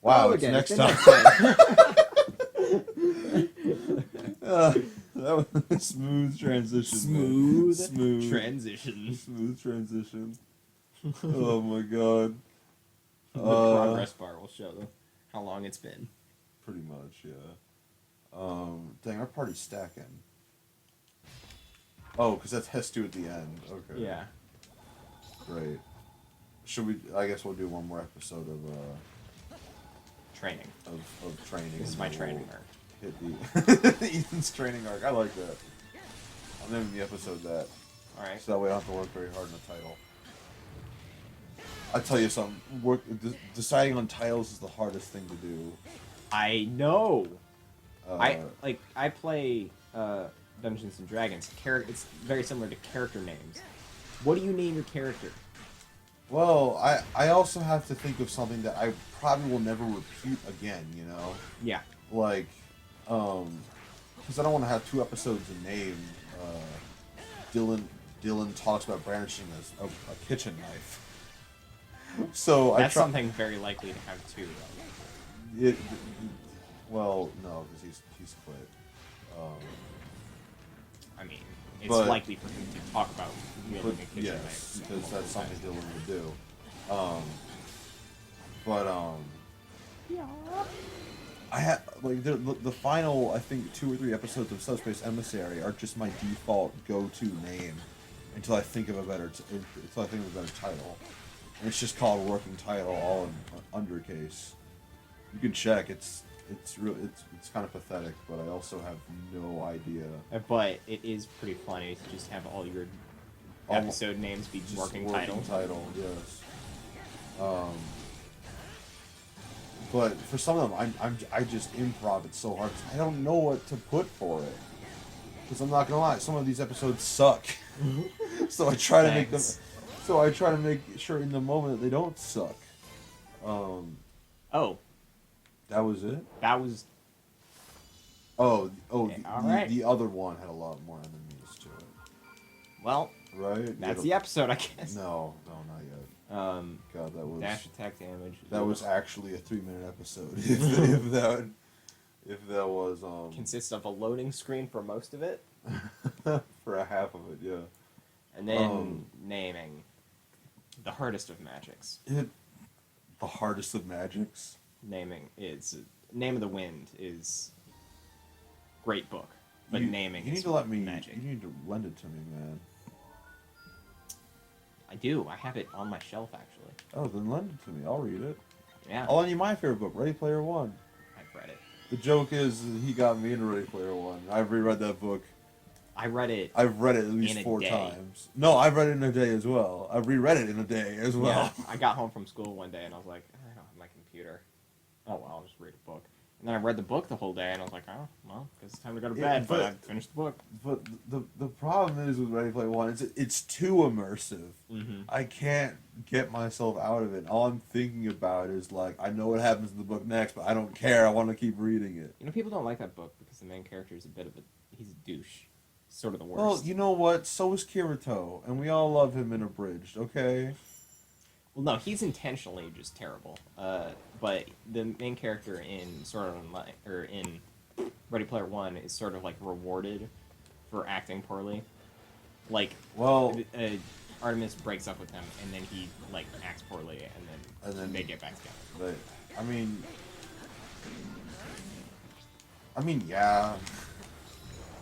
Wow, Hello it's again. next It's that was a smooth transition. Smooth Smooth transition. Smooth transition. Oh my god. The progress bar will show how long it's been. Pretty much, yeah. Dang, our party's stacking. Oh, because that's Hestu at the end. Okay. Yeah. Great. Should we? I guess we'll do one more episode of Training. of training. This is and my then training we'll arc. Hit the Ethan's training arc. I like that. I'm naming the episode that. Alright. So that way I don't have to work very hard on the title. I tell you something. Deciding on titles is the hardest thing to do. I know. Uh, I play Dungeons and Dragons. It's very similar to character names. What do you name your character? Well, I also have to think of something that I probably will never repeat again, you know? Yeah. Like, because I don't want to have 2 episodes to name. Dylan talks about brandishing a kitchen knife. So That's I something very likely to have too. Well, no, because he's quit. I mean, it's but- likely for him to talk about wielding a kitchen Yes, knife. because that's something Dylan would do. Yeah. I had like the final, I think 2 or 3 episodes of Subspace Emissary are just my default go-to name until I think of a better title. And it's just called working title, all in undercase. You can check. It's kind of pathetic, but I also have no idea. But it is pretty funny to just have all your episode names be Just working title. Yes. But for some of them, I just improv it so hard. 'Cause I don't know what to put for it. Because I'm not gonna lie, some of these episodes suck. So I try to make them. So I try to make sure in the moment that they don't suck. Oh, That was it. that was Oh, alright. the other one had a lot more enemies to it, well. right? That's the episode, I guess. No, not yet. God, that was Dash attack damage. that was actually a 3-minute episode. if that was consists of a loading screen for most of it, for a half of it, yeah. and then naming the hardest of magics. The hardest of magics. Naming is Name of the Wind is great book, but naming You is need to let me. magic. You need to lend it to me, man. I do. I have it on my shelf actually. Oh, then lend it to me. I'll read it. Yeah, I'll lend you my favorite book, Ready Player One. I've read it. The joke is he got me into Ready Player One. I've reread that book. I read it. I've read it at least In a 4 day. times. No, I've read it in a day as well. I've reread it in a day as well. Yeah, I got home from school one day and I was like, I don't have my computer. Oh well, I'll just read a book. And then I read the book the whole day and I was like, oh well, guess it's time to go to Yeah, bed. But but- I finished the book. But the problem is with Ready Player One, it's too immersive. Mm-hmm. I can't get myself out of it. All I'm thinking about is like, I know what happens in the book next, but I don't care. I want to keep reading it. You know, people don't like that book because the main character is a bit of he's a douche. Sort of the worst. Well, you know what? So is Kirito, and we all love him in Abridged. Okay. Well, no, he's intentionally just terrible. But the main character in in Ready Player One is sort of like rewarded for acting poorly. Like, Well, Artemis breaks up with him, and then he like acts poorly, and then they get back together. but I mean, yeah.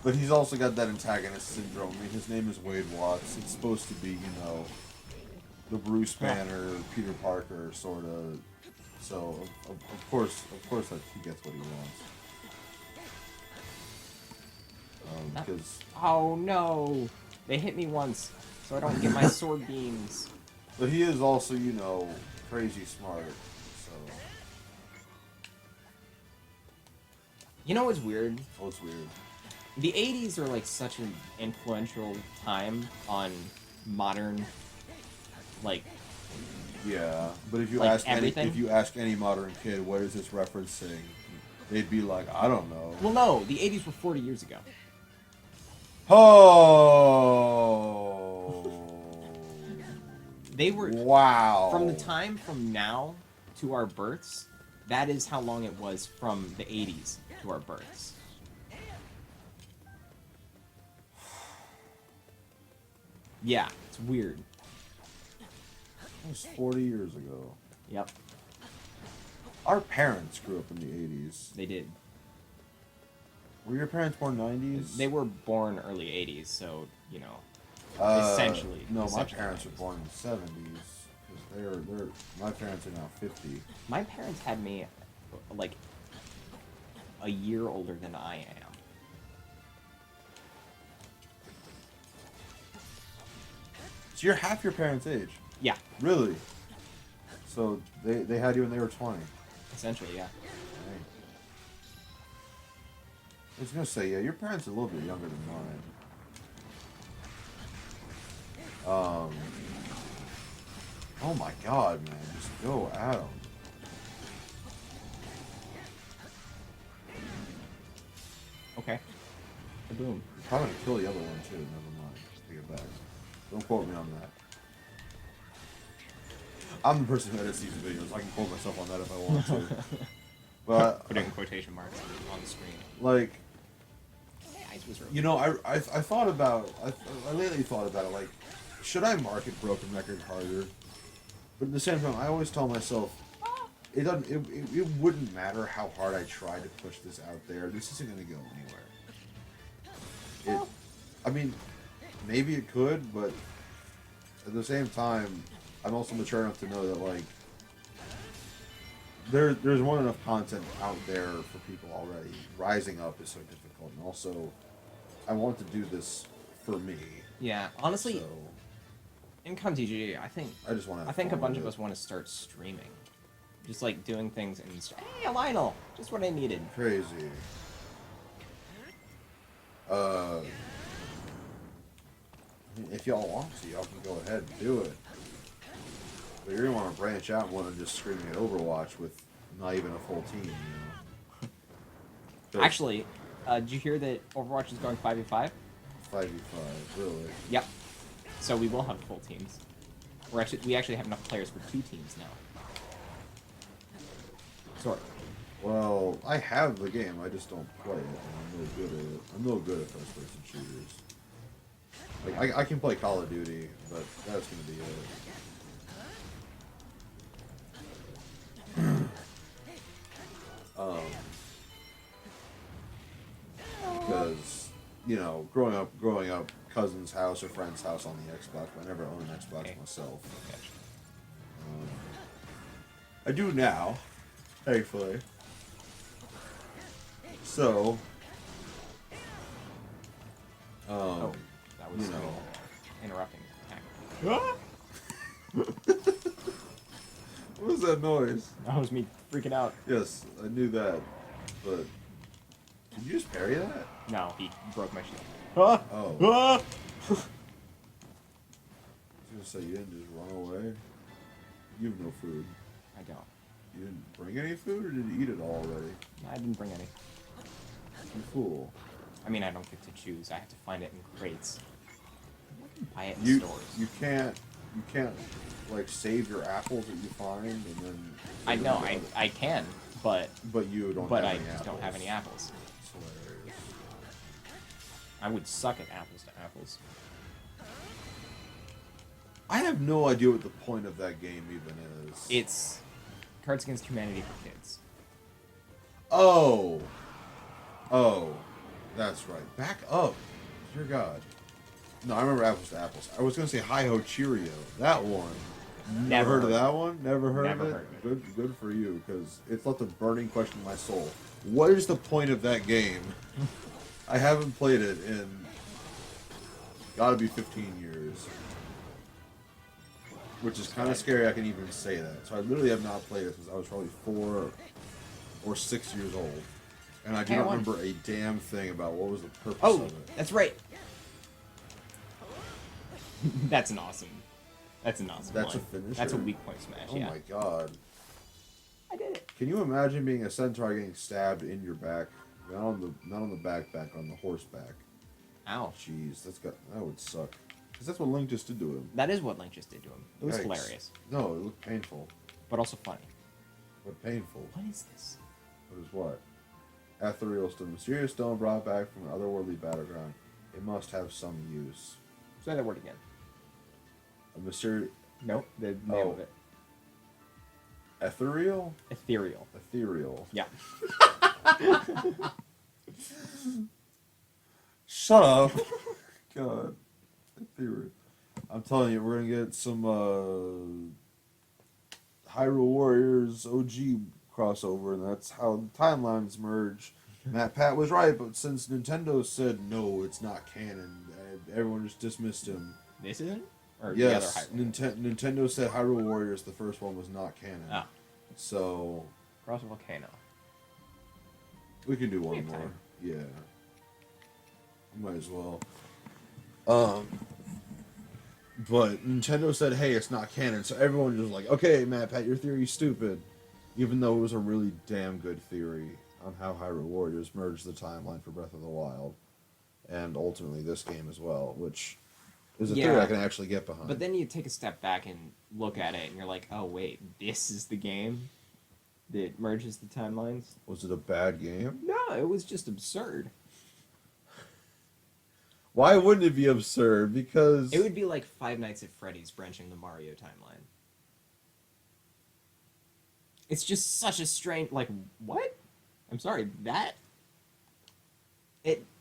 But he's also got that antagonist syndrome. I mean, his name is Wade Watts. It's supposed to be, you know, the Bruce Banner, Peter Parker, sort of. So, of course, that he gets what he wants. Because, Oh no! They hit me once, so I don't get my sword beams. but he is also, you know, crazy smart. So, You know what's weird? oh, it's weird. The 80s are like such an influential time on modern, like, Yeah, but if you Like ask everything? if you ask any modern kid what is this referencing, they'd be like, I don't know. well, no, the 80s were 40 years ago. Oh. They were Wow. from the time from now to our births. that is how long it was from the 80s to our births. Yeah, it's weird. That was 40 years ago. Yep, Our parents grew up in the 80s. they did. Were your parents born 90s? They were born early 80s, so, you know, Essentially. essentially. No, my essentially parents were 90s. born in the 70s. Because my parents are now 50. My parents had me, like, a year older than I am. So you're half your parents' age. Yeah, Really? So they had you when they were 20. essentially, yeah. Dang. I was gonna say, yeah, your parents are a little bit younger than mine. Oh my god, man, just go at them. Okay. Boom. Probably gonna kill the other one too. Never mind. Take it back. Don't quote me on that. I'm the person who edits these videos. I can quote myself on that if I want to. But Put it in quotation marks on the screen. like, Ice was you know, I thought about I lately thought about it. Like, should I market Broken Record harder? But at the same time, I always tell myself, it doesn't. It wouldn't matter how hard I try to push this out there. This isn't going to go anywhere. I mean, maybe it could, but at the same time, I'm also mature enough to know that like there's more than enough content out there for people already. Rising up is so difficult, and also I want to do this for me. Yeah, honestly, So in ConTG, I think I just want to. a bunch of us want to start streaming, just like doing things and hey, Lionel, just what I needed. Crazy. If y'all want to, y'all can go ahead and do it. But you're gonna want to branch out more than just screaming at Overwatch with not even a full team, you know. 'Cause Actually, did you hear that Overwatch is going 5v5? 5v5, really. Yep. So we will have full teams. We actually have enough players for 2 teams now. Sort of. Well, I have the game, I just don't play it, and I'm no good at it. I'm no good at first-person shooters. Like, I can play Call of Duty, but that's gonna be it. Because, you know, growing up, cousin's house or friend's house on the Xbox, but I never owned an Xbox Okay. myself. I do now, thankfully. So, Oh, that was you know. interrupting. What was that noise? That was me freaking out. Yes, I knew that, but did you just parry that? No, he broke my shield. Oh. Ah! I was gonna say, you didn't just run away? You have no food. I don't. You didn't bring any food, or did you eat it all already? I didn't bring any. You fool. I mean, I don't get to choose. I have to find it in crates. I can buy it in You stores. can't like save your apples that you find and then. I know, I can, but you don't. but have I any just don't have any apples. It's hilarious. I would suck at apples to apples. I have no idea what the point of that game even is. It's Cards Against Humanity for kids. Oh, that's right. Back up, dear God. No, I remember Apples to Apples. I was gonna say Hi Ho Cheerio. That one. Never heard of that one? Never heard Never of it? heard of it. Good for you, because it's left a burning question in my soul. What is the point of that game? I haven't played it in gotta be 15 years. Which is kind of scary I can even say that. So I literally have not played it since I was probably 4 or 6 years old. And I do not remember a damn thing about what was the purpose Oh, of it. that's right. That's an awesome. That's an awesome That's one. a finisher? That's a weak point smash. Oh yeah. my god. I did it. Can you imagine being a centaur getting stabbed in your back? Not on the back, on the horseback. Ow. Jeez, that would suck. Because that's what Link just did to him. That is what Link just did to him. It was Yikes. hilarious, No, it looked painful. but also funny. but painful. What is this? What is what? Ethereal stone. Mysterious stone brought back from an otherworldly battleground. It must have some use. Say that word again. A mysterious... Nope, the name of it. Ethereal? Ethereal. Ethereal. Yeah. Shut up. God. Ethereal. I'm telling you, we're gonna get some Hyrule Warriors OG crossover, and that's how the timelines merge. Pat was right, but since Nintendo said no, it's not canon, everyone just dismissed him. This isn't? Or Yes, the other Hyrule? Nintendo said Hyrule Warriors, the first one, was not canon. Ah. So Cross a volcano. we can do We one have more. time. Yeah. Might as well. But Nintendo said, hey, it's not canon, so everyone was like, okay, Matt, Pat, your theory's stupid. Even though it was a really damn good theory on how Hyrule Warriors merged the timeline for Breath of the Wild. And ultimately this game as well, which is a theory I can actually get behind. But then you take a step back and look at it, and you're like, oh, wait, this is the game that merges the timelines? Was it a bad game? No, it was just absurd. Why wouldn't it be absurd? Because... It would be like Five Nights at Freddy's branching the Mario timeline. It's just such a strange... Like, what? I'm sorry, that...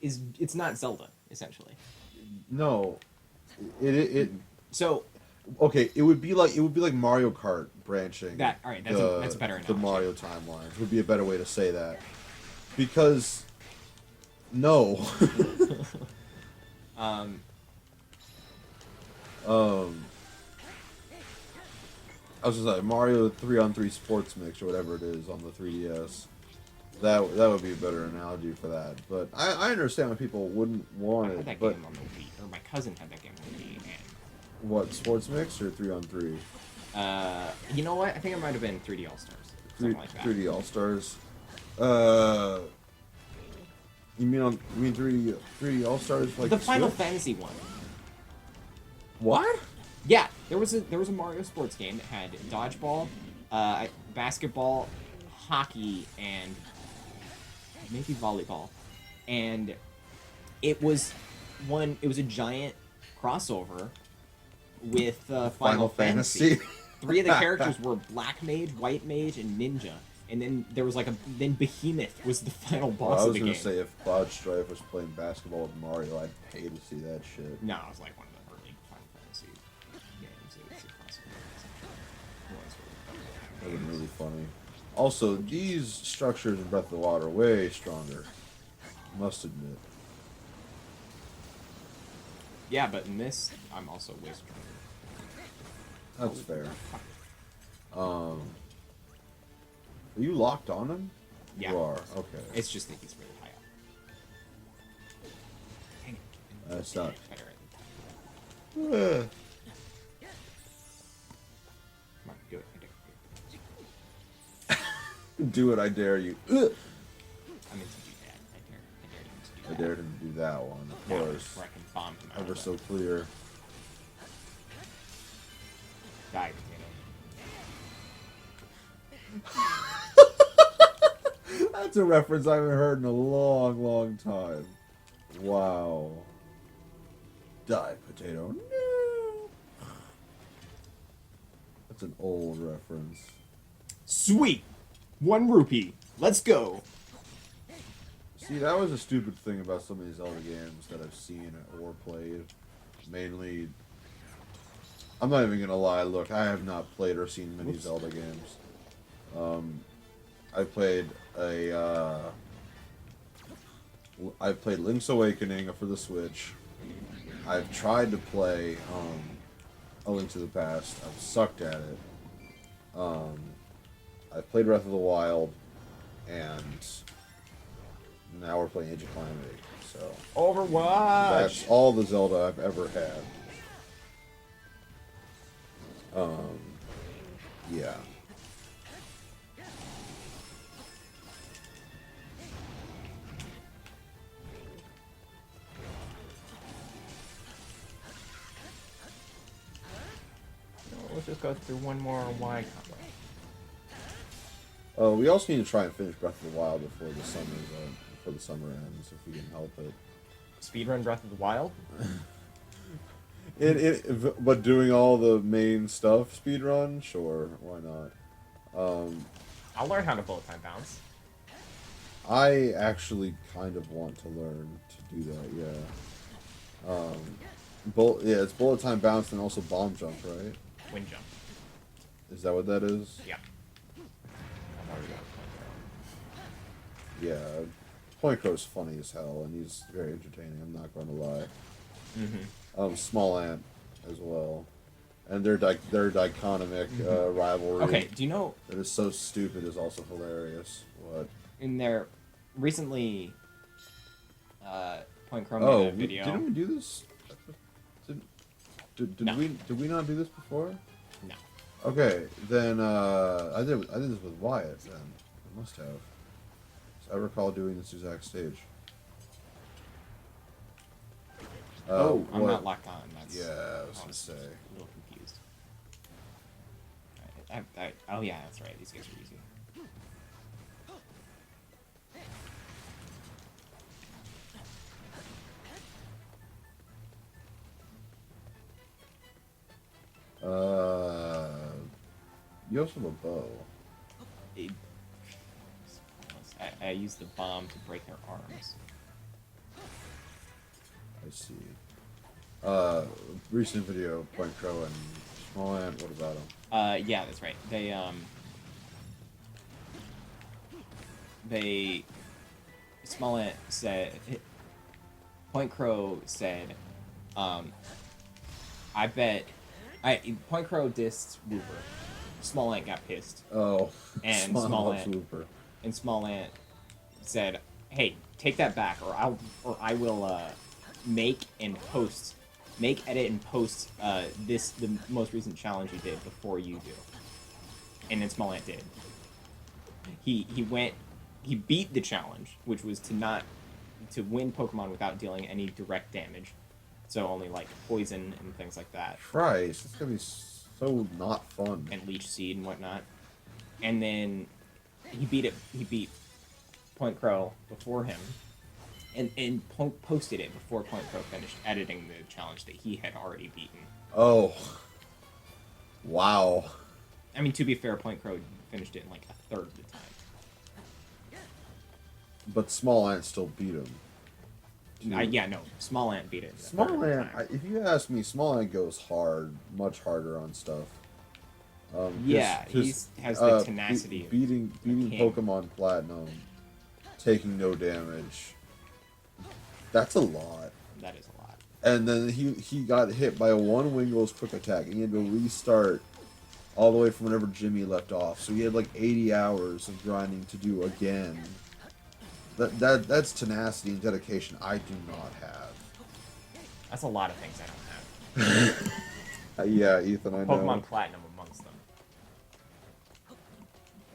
It's not Zelda, essentially. No. It So... Okay, it would be like Mario Kart branching. That, alright, that's a better analogy. The Mario timelines would be a better way to say that. Because... No. I was just like Mario 3-on-3 Sports Mix or whatever it is on the 3DS. That would be a better analogy for that. But I understand why people wouldn't want I it. had that But game on the Wii, or my cousin had that game on the Wii, and... what, Sports Mix or 3-on-3? You know what? I think it might have been 3D All-Stars. 3D All-Stars. You mean 3D All-Stars like the Final Switch? Fantasy one. What? Yeah, there was a Mario sports game that had dodgeball, basketball, hockey, and maybe volleyball. And it was a giant crossover with Final Fantasy. 3 of the characters were Black Mage, White Mage, and Ninja. And then there was then Behemoth was the final boss of the game. I was gonna say if Cloud Strife was playing basketball with Mario, I'd pay to see that shit. No, it was like one of the early Final Fantasy games. It was a crossover. It was That would be really funny. Also, these structures in Breath of the Wild are way stronger. Must admit. Yeah, but in this, I'm also way stronger. That's fair. Are you locked on him? Yeah. You are. Okay. It's just that he's really high up. Dang it. That's not. Better at Eh. Come on, do it. Do it, I dare you. I meant to do that. I dare you to do that. I dared him to do that one, of That one, course. where I can bomb him out Ever of so that. clear. Die, potato. That's a reference I haven't heard in a long, long time. Wow. Die, potato. No. That's an old reference. Sweet! 1 rupee. Let's go. See, that was a stupid thing about some of these Zelda games that I've seen or played. Mainly, I'm not even gonna lie. Look, I have not played or seen many Zelda games. I played I've played Link's Awakening for the Switch. I've tried to play A Link to the Past. I've sucked at it. I've played Breath of the Wild, and now we're playing Age of Calamity. So Overwatch! that's all the Zelda I've ever had. Yeah. Let's just go through one more Y combo. We also need to try and finish Breath of the Wild before the summer ends, if we can help it. Speedrun Breath of the Wild? But doing all the main stuff speedrun, sure, why not? I'll learn how to bullet time bounce. I actually kind of want to learn to do that. Yeah. It's bullet time bounce and also bomb jump, right? Wind jump. Is that what that is? Yeah. I've already got a point there. Yeah. Point Crow's funny as hell, and he's very entertaining. I'm not going to lie. Mm-hmm. Small Ant as well, and their dichotomic rivalry. Okay, do you know That is so stupid is also hilarious. What? in their recently Point Crow made a video. Didn't we do this? Did No. we not do this before? No. Okay, then I did this with Wyatt. Then I must have. So I recall doing this exact stage. I'm what- not locked on. That's Yeah, I was I gonna was say. a little confused. Oh yeah, that's right. These guys are easy. You also have a bow. It- I used the bomb to break their arms. I see. Recent video, Point Crow and Small Ant. What about them? Yeah, that's right. They Smollett said Point Crow said, I bet Point Crow dissed Wooper. Small Ant got pissed. Oh, And Small Small Ant. Ant. Looper. And Small Ant said, "Hey, take that back, or I will make, edit, and post the most recent challenge you did before you do." And then Small Ant did. He beat the challenge, which was to win Pokemon without dealing any direct damage, so only like poison and things like that, Christ, it's gonna be so not fun. and Leech Seed and whatnot. And then he beat Point Crow before him, and posted it before Point Crow finished editing the challenge that he had already beaten. Oh, wow. I mean, to be fair, Point Crow finished it in like a third of the time. But Small Ant still beat him. Small Ant beat it. In a third of Small the Ant, time. if you ask me, Small Ant goes hard, much harder on stuff. Yeah, he has the tenacity. Beating king. Pokemon Platinum, taking no damage. That's a lot. That is a lot. And then he got hit by a one Wingull's quick attack, and he had to restart all the way from whenever Jimmy left off. So he had like 80 hours of grinding to do again. That's tenacity and dedication I do not have. That's a lot of things I don't have. Yeah, Ethan, I know. Pokemon Platinum amongst them.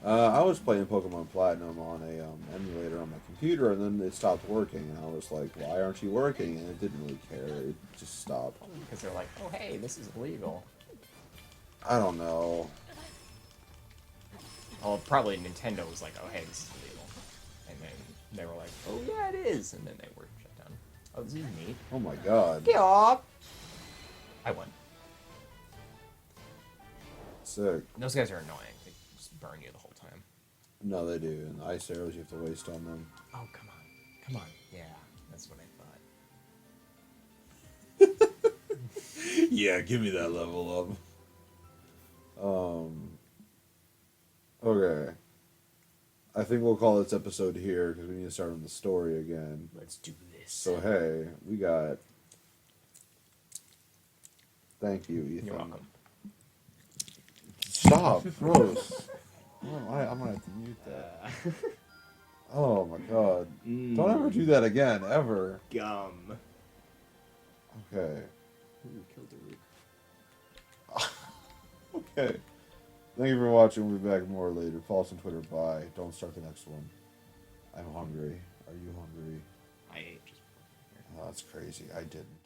I was playing Pokemon Platinum on a emulator on my computer, and then it stopped working, and I was like, "Why aren't you working?" And it didn't really care; it just stopped. Because they're like, oh hey, this is illegal. I don't know. Well, probably Nintendo was like, oh hey, this is illegal. And then they were like, oh yeah, it is. And then they were shut down. Oh, this is neat. Oh my god! Yeah. I won. Sick. Those guys are annoying. They just burn you the whole time. No, they do. And ice arrows you have to waste on them. Oh, come on. Come on. Yeah, that's what I thought. Yeah, give me that level up. Okay. I think we'll call this episode here because we need to start on the story again. Let's do this. So hey, we got. Thank you, Ethan. You're welcome. Stop, gross. I'm gonna have to mute that. Oh my god! Don't ever do that again, ever. Gum. Okay. Ooh, killed the root. Okay. Thank you for watching. We'll be back more later. Follow us on Twitter. Bye. Don't start the next one. I'm hungry. Are you hungry? I ate just. Oh, that's crazy. I didn't.